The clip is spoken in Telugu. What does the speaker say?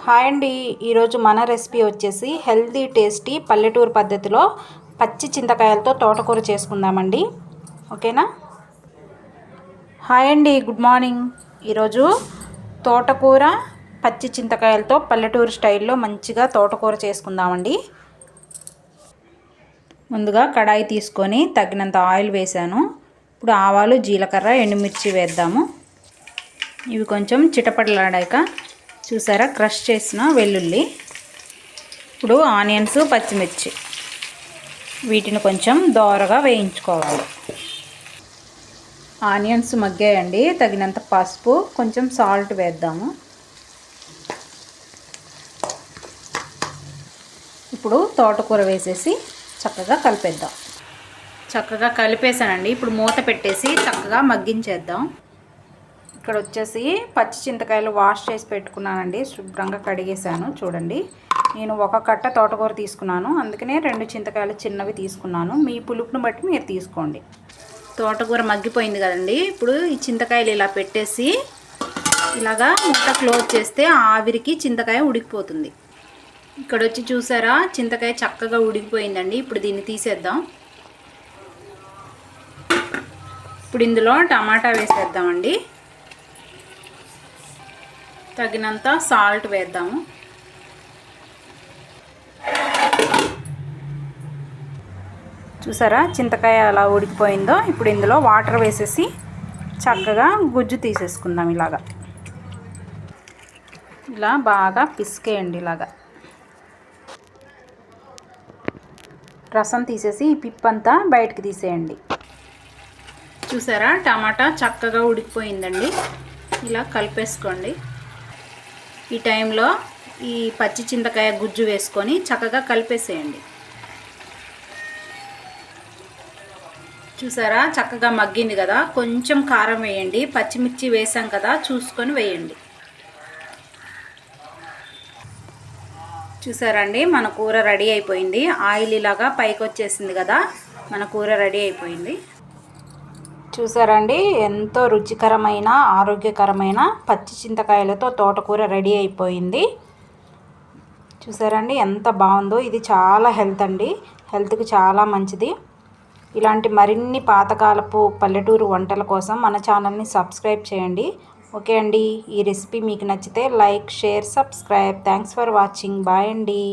హాయ్ అండి. ఈరోజు మన రెసిపీ వచ్చేసి హెల్తీ టేస్టీ పల్లెటూరు పద్ధతిలో పచ్చి చింతకాయలతో తోటకూర చేసుకుందామండి. ఓకేనా? హాయ్ అండి, గుడ్ మార్నింగ్. ఈరోజు తోటకూర పచ్చి చింతకాయలతో పల్లెటూరు స్టైల్లో మంచిగా తోటకూర చేసుకుందామండి. ముందుగా కడాయి తీసుకొని తగినంత ఆయిల్ వేసాను. ఇప్పుడు ఆవాలు, జీలకర్ర, ఎండుమిర్చి వేద్దాము. ఇవి కొంచెం చిటపటలాడాక చూసారా, క్రష్ చేసిన వెల్లుల్లి. ఇప్పుడు ఆనియన్స్, పచ్చిమిర్చి వీటిని కొంచెం దోరగా వేయించుకోవాలి. ఆనియన్స్ మగ్గాయండి. తగినంత పసుపు, కొంచెం సాల్ట్ వేద్దాము. ఇప్పుడు తోటకూర వేసేసి చక్కగా కలిపేద్దాం. చక్కగా కలిపేసానండి. ఇప్పుడు మూత పెట్టేసి చక్కగా మగ్గించేద్దాం. ఇక్కడ వచ్చేసి పచ్చి చింతకాయలు వాష్ చేసి పెట్టుకున్నానండి. శుభ్రంగా కడిగేసాను. చూడండి, నేను ఒక కట్ట తోటకూర తీసుకున్నాను, అందుకనే 2 చింతకాయలు చిన్నవి తీసుకున్నాను. మీ పులుపును బట్టి మీరు తీసుకోండి. తోటకూర మగ్గిపోయింది కదండి. ఇప్పుడు ఈ చింతకాయలు ఇలా పెట్టేసి ఇలాగా మూత క్లోజ్ చేస్తే ఆవిరికి చింతకాయ ఉడికిపోతుంది. ఇక్కడ వచ్చి చూసారా, చింతకాయ చక్కగా ఉడికిపోయిందండి. ఇప్పుడు దీన్ని తీసేద్దాం. ఇప్పుడు ఇందులో టమాటా వేసేద్దామండి. తగినంత సాల్ట్ వేద్దాము. చూసారా చింతకాయ అలా ఉడికిపోయిందో. ఇప్పుడు ఇందులో వాటర్ వేసేసి చక్కగా గుజ్జు తీసేసుకుందాం. ఇలా బాగా పిసికేయండి. ఇలాగా రసం తీసేసి ఈ పిప్పంతా బయటకు తీసేయండి. చూసారా, టమాటా చక్కగా ఉడికిపోయిందండి. ఇలా కలిపేసుకోండి. ఈ టైంలో ఈ పచ్చి చింతకాయ గుజ్జు వేసుకొని చక్కగా కలిపేసేయండి. చూసారా, చక్కగా మగ్గింది కదా. కొంచెం కారం వేయండి. పచ్చిమిర్చి వేసాం కదా, చూసుకొని వేయండి. చూసారండి, మన కూర రెడీ అయిపోయింది. ఆయిల్ ఇలాగా పైకి వచ్చేసింది కదా, మన కూర రెడీ అయిపోయింది. చూసారండి, ఎంతో రుచికరమైన ఆరోగ్యకరమైన పచ్చి చింతకాయలతో తోటకూర రెడీ అయిపోయింది. చూసారండి ఎంత బాగుందో. ఇది చాలా హెల్త్కి చాలా మంచిది. ఇలాంటి మరిన్ని పాతకాలపు పల్లెటూరు వంటల కోసం మన ఛానల్ని సబ్స్క్రైబ్ చేయండి. ఓకే అండి, ఈ రెసిపీ మీకు నచ్చితే like, share, subscribe. Thanks for watching. Bye అండి.